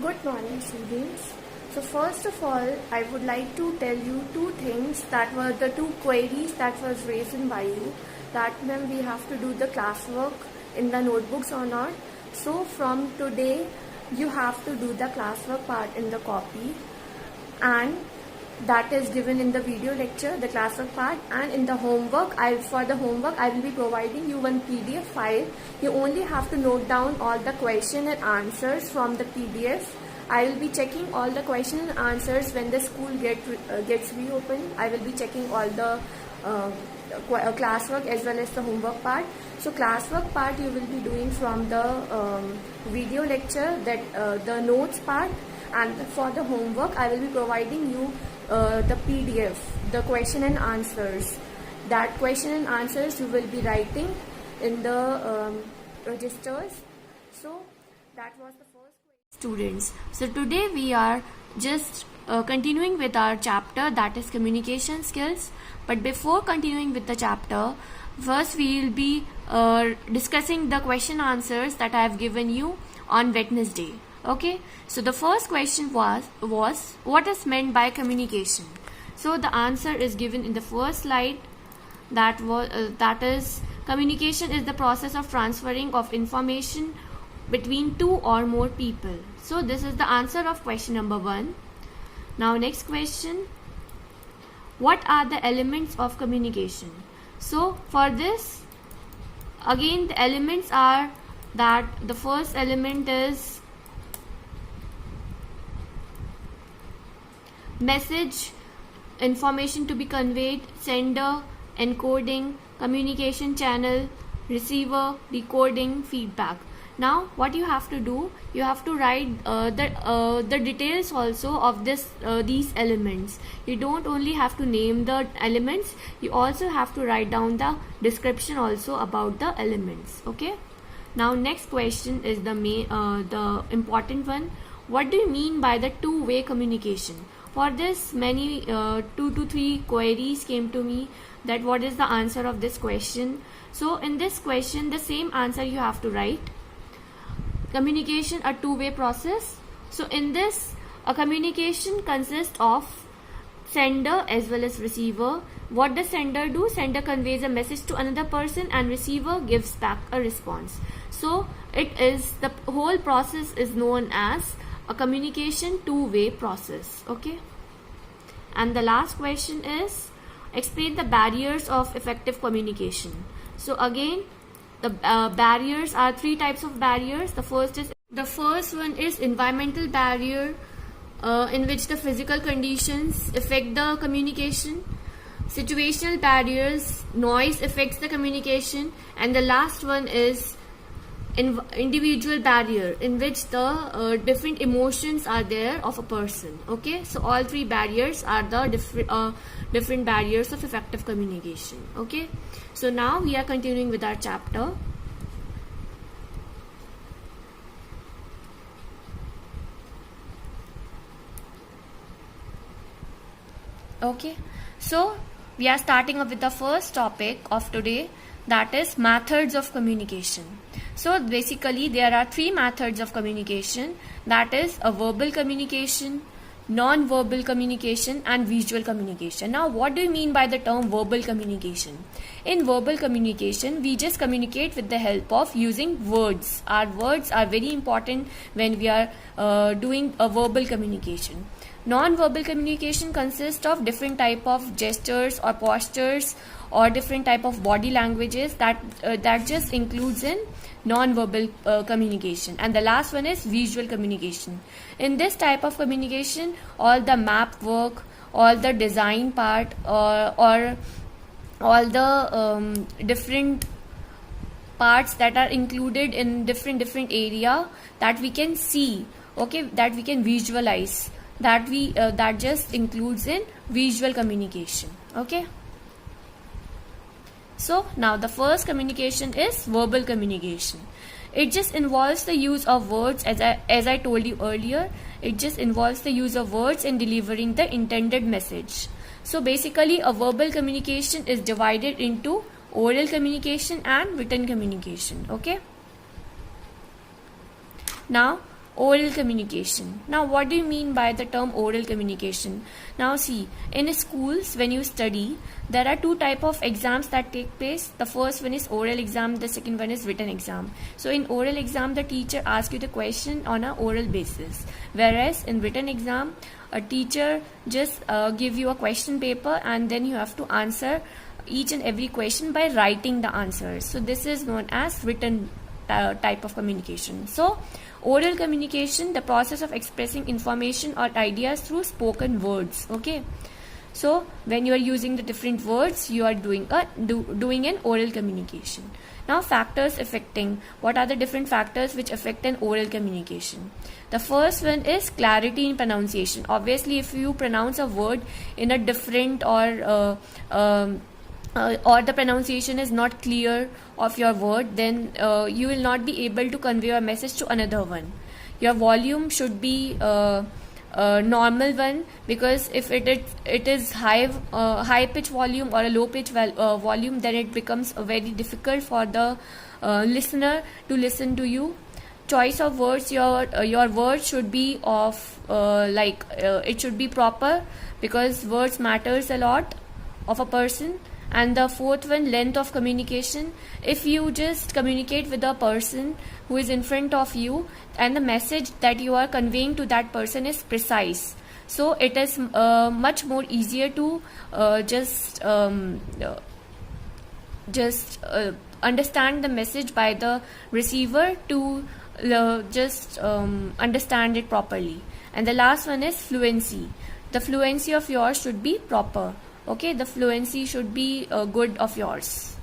Good morning, students. So first of all, I would like to tell you two things that were the two queries that was raised by you. That when we have to do the classwork in the notebooks or not. So from today, you have to do the classwork part in the copy, and that is given in the video lecture, the classwork part. And in the homework, for the homework I will be providing you one PDF file. You only have to note down all the question and answers from the PDF. I will be checking all the question and answers when the school gets reopened. I will be checking all the classwork as well as the homework part. So classwork part you will be doing from the video lecture, that the notes part. And for the homework I will be providing you the PDF, the question and answers. That question and answers you will be writing in the registers. So that was the first question. Students, so today we are just continuing with our chapter, that is communication skills. But before continuing with the chapter, first we will be discussing the question answers that I have given you on Wednesday. Okay, so the first question was what is meant by communication? So the answer is given in the first slide. That is, communication is the process of transferring of information between two or more people. So this is the answer of question number 1. Now next question, what are the elements of communication? So for this, again the elements are that the first element is message, information to be conveyed, sender, encoding, communication channel, receiver, decoding, feedback. Now what you have to do, you have to write the details also of these elements. You don't only have to name the elements, you also have to write down the description also about the elements. Okay, now next question is the important one. What do you mean by the two-way communication? For this, many 2 to 3 queries came to me, that what is the answer of this question. So in this question, the same answer you have to write. Communication, a two-way process. So in this, a communication consists of sender as well as receiver. What does sender do? Sender conveys a message to another person and receiver gives back a response. So it is, the whole process is known as a communication two-way process. Okay, and the last question is, explain the barriers of effective communication. So again, the barriers are 3 types of barriers. The first one is environmental barrier, in which the physical conditions affect the communication. Situational barriers, noise affects the communication. And the last one is individual barrier, in which the different emotions are there of a person. Okay, so all 3 barriers are the different barriers of effective communication. Okay, so now we are continuing with our chapter. Okay, so we are starting up with the first topic of today, that is methods of communication. So basically there are 3 methods of communication, that is a verbal communication, non-verbal communication and visual communication. Now what do you mean by the term verbal communication? In verbal communication, we just communicate with the help of using words. Our words are very important when we are doing a verbal communication. Non-verbal communication consists of different type of gestures or postures or different type of body languages that just includes in non-verbal communication. And the last one is visual communication. In this type of communication, all the map work, all the design part, or all the different parts that are included in different area that we can see, okay, that we can visualize, that just includes in visual communication. Okay, so now the first communication is verbal communication. It just involves the use of words, as I told you earlier. It just involves the use of words in delivering the intended message. So basically a verbal communication is divided into oral communication and written communication. Okay, now Oral communication. Now, what do you mean by the term oral communication? Now, see, in schools, when you study, there are two type of exams that take place. The first one is oral exam. The second one is written exam. So, in oral exam, the teacher asks you the question on an oral basis. Whereas in written exam, a teacher just give you a question paper, and then you have to answer each and every question by writing the answers. So, this is known as written type of communication. So, oral communication, the process of expressing information or ideas through spoken words. Okay, so when you are using the different words, you are doing an oral communication. Now, factors affecting. What are the different factors which affect an oral communication? The first one is clarity in pronunciation. Obviously, if you pronounce a word in a different or the pronunciation is not clear of your word, then you will not be able to convey your message to another one. Your volume should be normal one, because if it is high pitch volume or a low pitch volume, then it becomes very difficult for the listener to listen to you. Choice of words. Your words should be of it should be proper, because words matters a lot of a person. And the fourth one, length of communication. If you just communicate with a person who is in front of you, and the message that you are conveying to that person is precise, so it is much more easier to just understand the message by the receiver, to just understand it properly. And the last one is fluency. The fluency of yours should be proper. Okay, the fluency should be good of yours.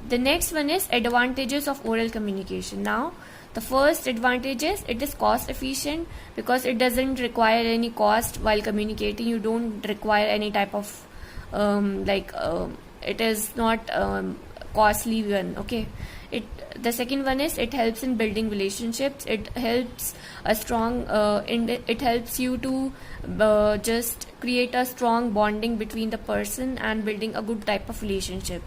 The next one is advantages of oral communication. Now, the first advantage is it is cost efficient, because it doesn't require any cost while communicating. You don't require any type of it is not costly one. Okay, the second one is it helps in building relationships. It helps it helps you to just create a strong bonding between the person and building a good type of relationship.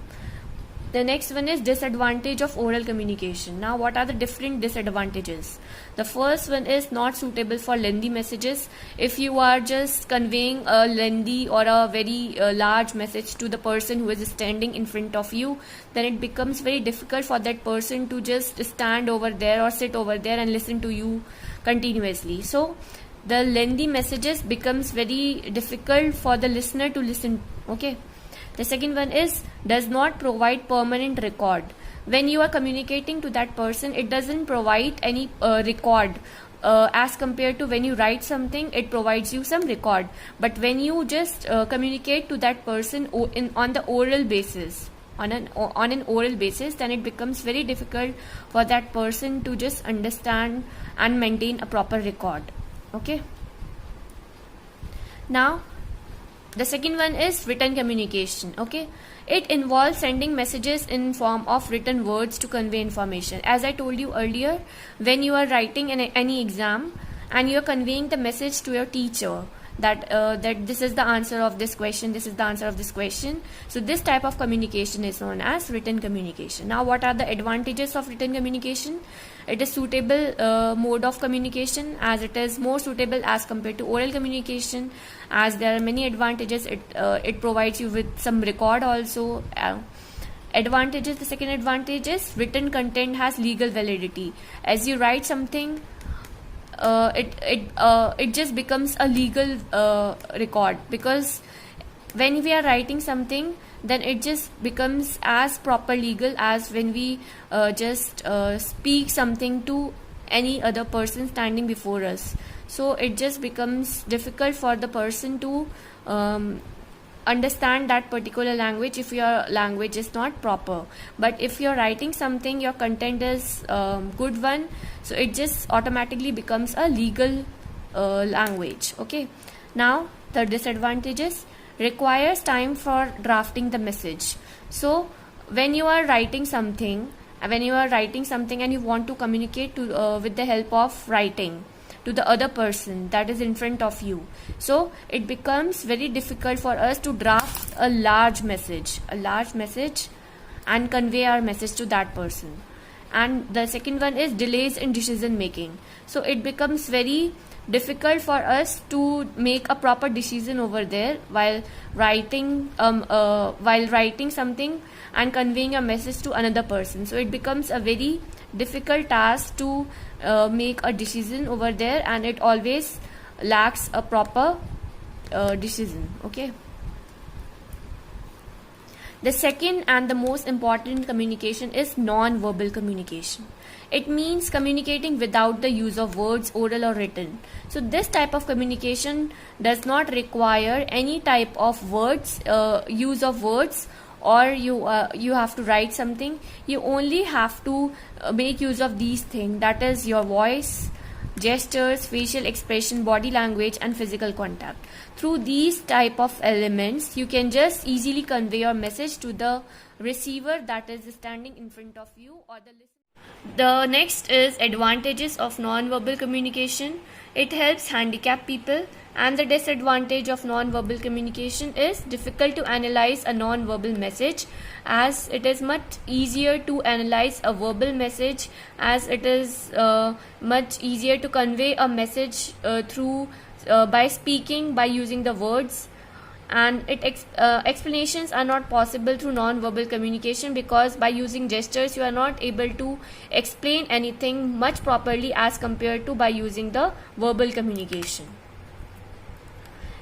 The next one is disadvantage of oral communication. Now, what are the different disadvantages? The first one is not suitable for lengthy messages. If you are just conveying a lengthy or a very large message to the person who is standing in front of you, then it becomes very difficult for that person to just stand over there or sit over there and listen to you continuously. So, the lengthy messages becomes very difficult for the listener to listen. Okay. The second one is does not provide permanent record. When you are communicating to that person, it doesn't provide any record. As compared to when you write something, it provides you some record. But when you just communicate to that person on the oral basis, on an oral basis, then it becomes very difficult for that person to just understand and maintain a proper record. Okay. Now, the second one is written communication. Okay, it involves sending messages in form of written words to convey information. As I told you earlier, when you are writing any exam and you are conveying the message to your teacher that this is the answer of this question, this is the answer of this question. So this type of communication is known as written communication. Now, what are the advantages of written communication? It is suitable mode of communication, as it is more suitable as compared to oral communication, as there are many advantages. It provides you with some record also. Advantages. The second advantage is written content has legal validity. As you write something, it just becomes a legal record, because when we are writing something, then it just becomes as proper legal as when we just speak something to any other person standing before us. So it just becomes difficult for the person to understand that particular language if your language is not proper. But if you're writing something, your content is good one, so it just automatically becomes a legal language. Okay. Now, the disadvantages: requires time for drafting the message. So when you are writing something and you want to communicate to with the help of writing to the other person that is in front of you, so it becomes very difficult for us to draft a large message and convey our message to that person. and the second one is delays in decision making. So it becomes very difficult for us to make a proper decision over there while writing something and conveying a message to another person. So it becomes a very difficult task to make a decision over there, and it always lacks a proper decision. Okay. The second and the most important communication is non-verbal communication. It means communicating without the use of words, oral or written. So this type of communication does not require any type of words, use of words, or you have to write something. You only have to make use of these things, that is your voice, gestures, facial expression, body language and physical contact. Through these type of elements, you can just easily convey your message to the receiver that is standing in front of you or the listener. The next is advantages of non-verbal communication. It helps handicapped people, and the disadvantage of non-verbal communication is difficult to analyze a non-verbal message, as it is much easier to analyze a verbal message, as it is much easier to convey a message by speaking, by using the words, and explanations are not possible through non-verbal communication, because by using gestures you are not able to explain anything much properly as compared to by using the verbal communication.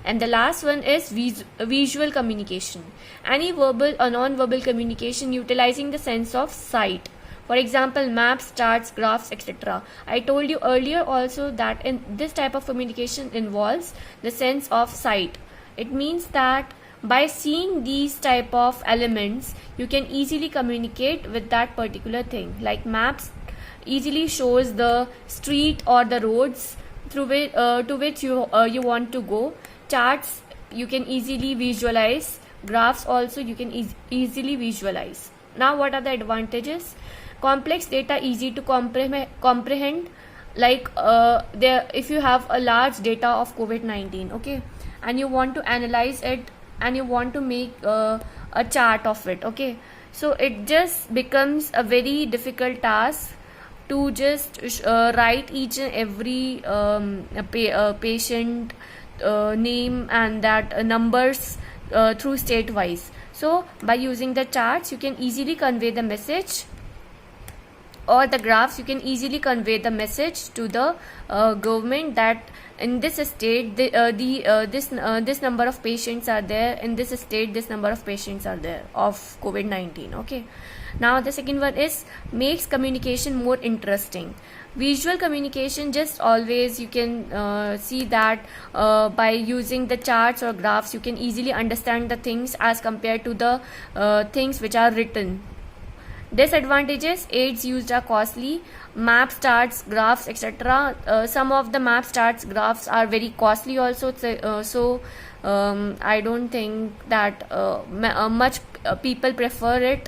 And the last one is visual communication. Any verbal or non-verbal communication utilizing the sense of sight. For example, maps, charts, graphs, etc. I told you earlier also that in this type of communication involves the sense of sight. It means that by seeing these type of elements, you can easily communicate with that particular thing. Like maps easily shows the street or the roads through to which you want to go. Charts you can easily visualize. Graphs also you can easily visualize. Now, what are the advantages? Complex data easy to comprehend. Like if you have a large data of COVID-19, okay, and you want to analyze it and you want to make a chart of it, okay, so it just becomes a very difficult task to just write each and every patient name and that numbers through state wise. So by using the charts you can easily convey the message, or the graphs you can easily convey the message to the government that in this state this number of patients are there, in this state this number of patients are there of COVID-19. Okay, now the second one is makes communication more interesting. Visual communication, just always you can see that by using the charts or graphs you can easily understand the things as compared to the things which are written. Disadvantages: aids used are costly. Maps, charts, graphs, etc. Some of the maps, charts, graphs are very costly also. So I don't think that much people prefer it.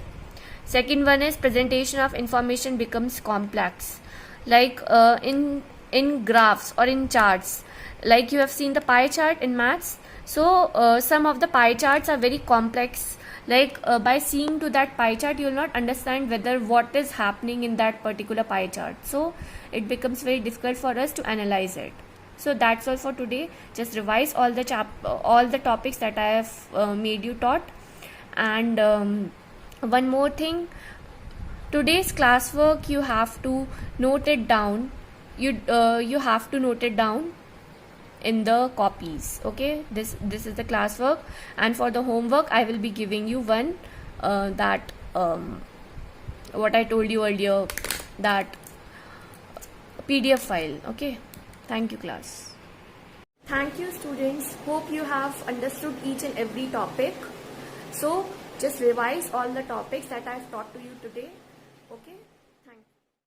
Second one is presentation of information becomes complex. Like in graphs or in charts, like you have seen the pie chart in maths. So some of the pie charts are very complex. Like by seeing to that pie chart you will not understand whether what is happening in that particular pie chart, so it becomes very difficult for us to analyze it. So that's all for today. Just revise all the topics that I have made you taught. And one more thing, today's classwork you have to note it down. You have to note it down in the copies. Okay, this is the classwork, and for the homework I will be giving you one that what I told you earlier, that PDF file. Okay, thank you class. Thank you students, hope you have understood each and every topic. So just revise all the topics that I have taught to you today. Okay.